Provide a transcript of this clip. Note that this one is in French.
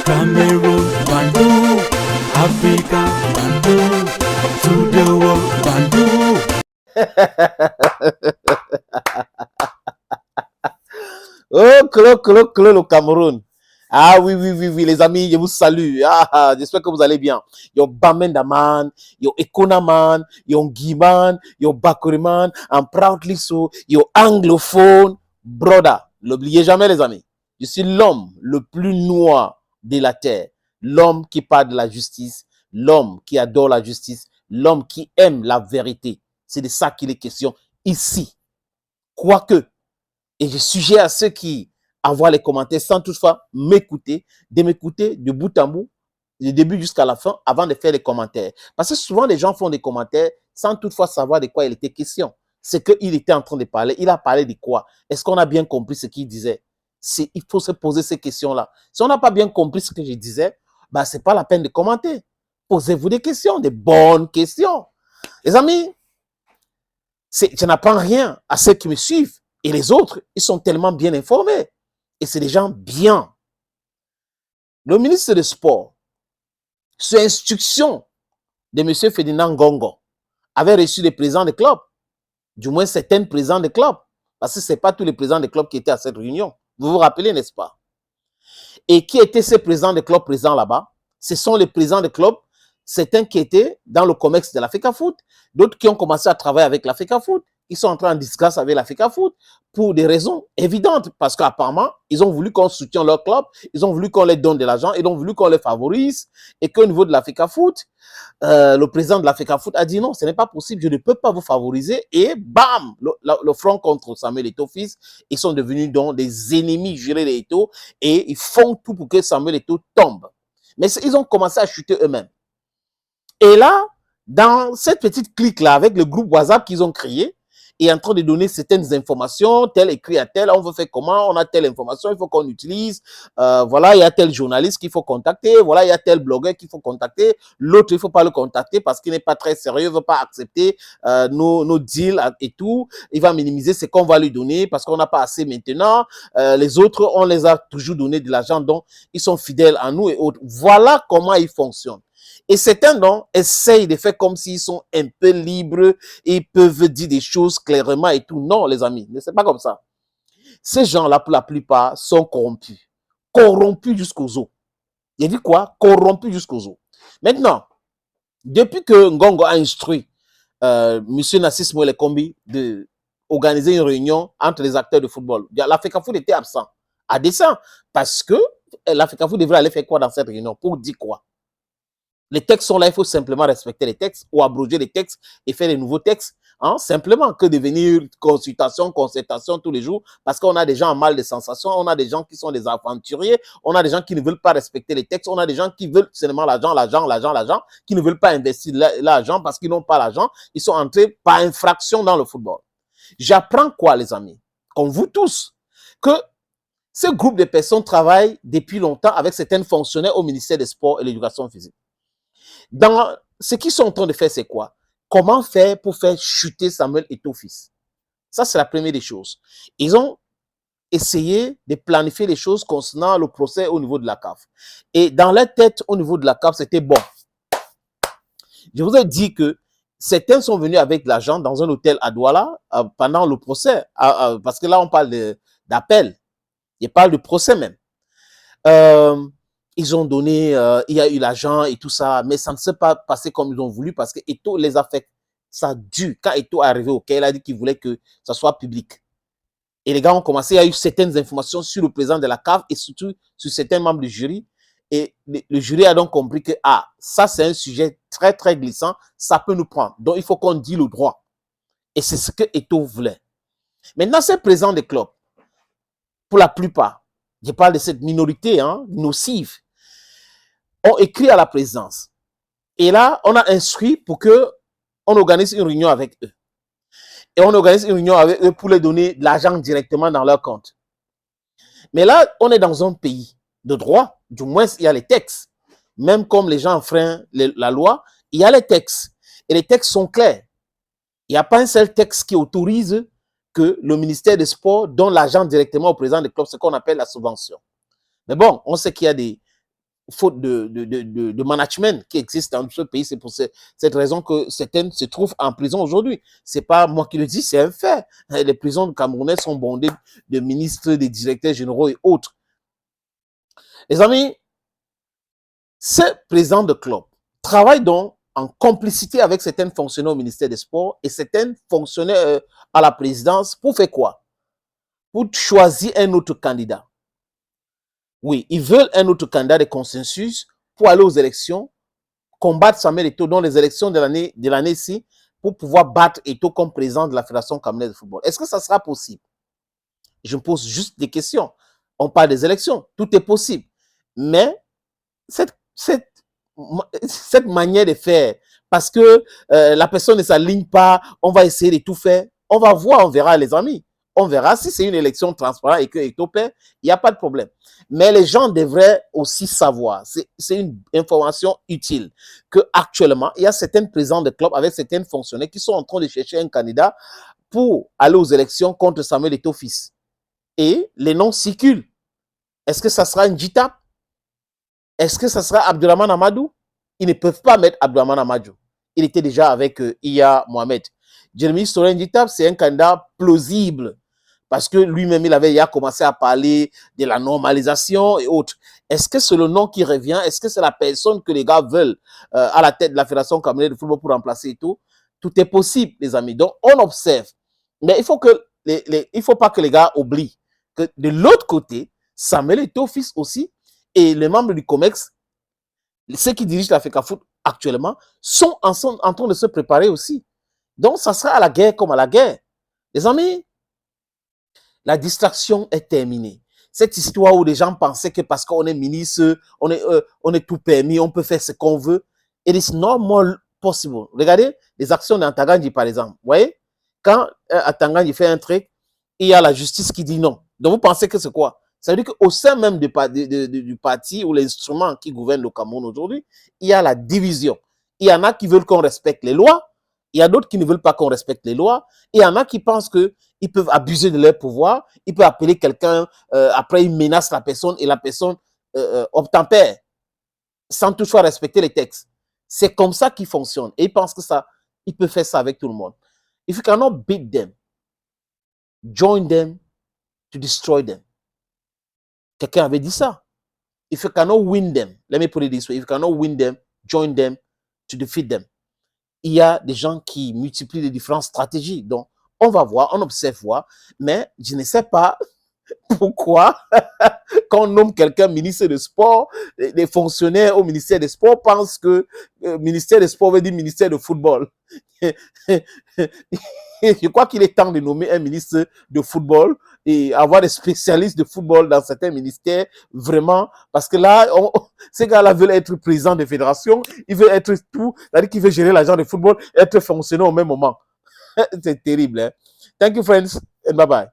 Cameroon, Bandung, Africa, Bandung, to the world, Bandung. Oh, le Cameroun. Ah oui, les amis, je vous salue. J'espère que vous allez bien. Yo Bamendaman, yo Ekonaman, yo Guiman, yo Bakuriman, I'm proudly so, yo anglophone, brother. N'oubliez jamais, les amis. Je suis l'homme le plus noir de la terre. L'homme qui parle de la justice, l'homme qui adore la justice, l'homme qui aime la vérité. C'est de ça qu'il est question ici. Quoique, et je suggère à ceux qui envoient les commentaires sans toutefois m'écouter, de m'écouter de bout en bout, du début jusqu'à la fin, avant de faire les commentaires. Parce que souvent, les gens font des commentaires sans toutefois savoir de quoi il était question. C'est qu'il était en train de parler. Il a parlé de quoi? Est-ce qu'on a bien compris ce qu'il disait? Il faut se poser ces questions-là. Si on n'a pas bien compris ce que je disais, ben, ce n'est pas la peine de commenter. Posez-vous des questions, des bonnes questions. Les amis, je n'apprends rien à ceux qui me suivent. Et les autres, ils sont tellement bien informés. Et c'est des gens bien. Le ministre des Sports, sur instruction de M. Ferdinand Ngongo, avait reçu des présidents de clubs. Du moins, certains présidents de clubs. Parce que ce n'est pas tous les présidents de clubs qui étaient à cette réunion. Vous vous rappelez, n'est-ce pas? Et qui étaient ces présidents de clubs présents là-bas? Ce sont les présidents de clubs, certains qui étaient dans le COMEX de l'Africa Foot, d'autres qui ont commencé à travailler avec l'Africa Foot. Ils sont entrés en disgrâce avec l'Africa Foot pour des raisons évidentes. Parce qu'apparemment, ils ont voulu qu'on soutienne leur club, ils ont voulu qu'on les donne de l'argent, ils ont voulu qu'on les favorise. Et qu'au niveau de l'Africa Foot, le président de l'Africa Foot a dit non, ce n'est pas possible, je ne peux pas vous favoriser. Et bam, le front contre Samuel Eto'o fils, ils sont devenus donc des ennemis jurés d'Eto'o et ils font tout pour que Samuel Eto'o tombe. Mais ils ont commencé à chuter eux-mêmes. Et là, dans cette petite clique-là, avec le groupe WhatsApp qu'ils ont créé, est en train de donner certaines informations, tel écrit à tel, on veut faire comment, on a telle information, il faut qu'on utilise, voilà, il y a tel journaliste qu'il faut contacter, voilà, il y a tel blogueur qu'il faut contacter, l'autre, il ne faut pas le contacter parce qu'il n'est pas très sérieux, il ne veut pas accepter nos deals et tout, il va minimiser ce qu'on va lui donner parce qu'on n'a pas assez maintenant, les autres, on les a toujours donné de l'argent, donc ils sont fidèles à nous et autres. Voilà comment ils fonctionnent. Et certains, donc, essayent de faire comme s'ils sont un peu libres et ils peuvent dire des choses clairement et tout. Non, les amis, c'est pas comme ça. Ces gens-là, pour la plupart, sont corrompus. Corrompus jusqu'aux os. Il dit quoi? Corrompus jusqu'aux os. Maintenant, depuis que Ngongo a instruit M. Nassis Moele Kombi d'organiser une réunion entre les acteurs de football, l'Africa Foot était absent à dessein parce que l'Africa Foot devrait aller faire quoi dans cette réunion? Pour dire quoi? Les textes sont là, il faut simplement respecter les textes ou abroger les textes et faire des nouveaux textes. Hein, simplement que devenir concertation tous les jours parce qu'on a des gens en mal de sensations, on a des gens qui sont des aventuriers, on a des gens qui ne veulent pas respecter les textes, on a des gens qui veulent seulement l'argent, qui ne veulent pas investir l'argent parce qu'ils n'ont pas l'argent, ils sont entrés par infraction dans le football. J'apprends quoi, les amis? Comme vous tous, que ce groupe de personnes travaillent depuis longtemps avec certains fonctionnaires au ministère des Sports et de l'Éducation physique. Dans ce qu'ils sont en train de faire, c'est quoi? Comment faire pour faire chuter Samuel Eto'o fils? Ça, c'est la première des choses. Ils ont essayé de planifier les choses concernant le procès au niveau de la CAF. Et dans leur tête, au niveau de la CAF, c'était bon. Je vous ai dit que certains sont venus avec de l'argent dans un hôtel à Douala pendant le procès. Parce que là, on parle d'appel. Il parle de procès même. Ils ont donné, il y a eu l'argent et tout ça, mais ça ne s'est pas passé comme ils ont voulu parce que Eto'o les a fait ça dur. Quand Eto'o est arrivé au Caire, il a dit qu'il voulait que ça soit public. Et les gars ont commencé, il y a eu certaines informations sur le président de la CAF et surtout sur certains membres du jury. Et le jury a donc compris que, ça c'est un sujet très très glissant, ça peut nous prendre. Donc il faut qu'on dise le droit. Et c'est ce que Eto'o voulait. Maintenant, ces présidents des clubs, pour la plupart, je parle de cette minorité nocive, ont écrit à la présidence. Et là, on a instruit pour qu'on organise une réunion avec eux. Et on organise une réunion avec eux pour leur donner de l'argent directement dans leur compte. Mais là, on est dans un pays de droit. Du moins, il y a les textes. Même comme les gens enfreignent la loi, il y a les textes. Et les textes sont clairs. Il n'y a pas un seul texte qui autorise que le ministère des Sports donne l'argent directement au président des clubs, ce qu'on appelle la subvention. Mais bon, on sait qu'il y a des faute de management qui existe dans ce pays. C'est pour cette raison que certaines se trouvent en prison aujourd'hui. C'est pas moi qui le dis, c'est un fait. Les prisons camerounaises sont bondées de ministres, de directeurs généraux et autres. Les amis, ce président de club travaille donc en complicité avec certains fonctionnaires au ministère des Sports et certains fonctionnaires à la présidence pour faire quoi? Pour choisir un autre candidat. Oui, ils veulent un autre candidat de consensus pour aller aux élections, combattre Samuel Eto'o dans les élections de l'année-ci pour pouvoir battre Eto'o comme président de la Fédération camerounaise de football. Est-ce que ça sera possible? Je me pose juste des questions. On parle des élections, tout est possible. Mais cette manière de faire, parce que la personne ne s'aligne pas, on va essayer de tout faire. On va voir, on verra les amis. On verra si c'est une élection transparente et que Eto'o perd, il n'y a pas de problème. Mais les gens devraient aussi savoir, c'est une information utile, qu'actuellement, il y a certains présidents de clubs avec certains fonctionnaires qui sont en train de chercher un candidat pour aller aux élections contre Samuel Eto'o fils. Et les noms circulent. Est-ce que ça sera un Njitap? Est-ce que ça sera Abdurrahman Amadou? Ils ne peuvent pas mettre Abdurrahman Amadou. Il était déjà avec Iya Mohamed. Jeremy Soren Njitap, c'est un candidat plausible parce que lui-même, il avait commencé à parler de la normalisation et autres. Est-ce que c'est le nom qui revient? Est-ce que c'est la personne que les gars veulent à la tête de la Fédération camerounaise de football pour remplacer et tout? Tout est possible, les amis. Donc, on observe. Mais il faut pas que les gars oublient que de l'autre côté, Samuel Eto'o fils aussi et les membres du COMEX, ceux qui dirigent la FECAFOOT actuellement, sont en train de se préparer aussi. Donc, ça sera à la guerre comme à la guerre. Les amis, la distraction est terminée. Cette histoire où les gens pensaient que parce qu'on est ministre, on est tout permis, on peut faire ce qu'on veut. It is not more possible. Regardez les actions d'Antangandji, par exemple. Vous voyez, quand Antangandji fait un truc, il y a la justice qui dit non. Donc, vous pensez que c'est quoi? Ça veut dire qu'au sein même du parti ou l'instrument qui gouverne le Cameroun aujourd'hui, il y a la division. Il y en a qui veulent qu'on respecte les lois. Il y a d'autres qui ne veulent pas qu'on respecte les lois. Il y en a qui pensent qu'ils peuvent abuser de leur pouvoir. Ils peuvent appeler quelqu'un, après ils menacent la personne et la personne obtempère sans toutefois respecter les textes. C'est comme ça qu'ils fonctionnent. Et ils pensent que ils peuvent faire ça avec tout le monde. If you cannot beat them, join them to destroy them. Quelqu'un avait dit ça. If you cannot win them, let me put it this way, if you cannot win them, join them to defeat them. Il y a des gens qui multiplient les différentes stratégies. Donc, on va voir, on observe voir, mais je ne sais pas pourquoi, quand on nomme quelqu'un ministre des Sports, les fonctionnaires au ministère des Sports pensent que ministère des Sports veut dire ministère de football. Je crois qu'il est temps de nommer un ministre de football et avoir des spécialistes de football dans certains ministères, vraiment, parce que là, ces gars-là veulent être présidents de fédération, ils veulent être tout, c'est-à-dire qu'ils veulent gérer l'agent de football, être fonctionnaire au même moment. C'est terrible, hein? Thank you, friends, and bye-bye.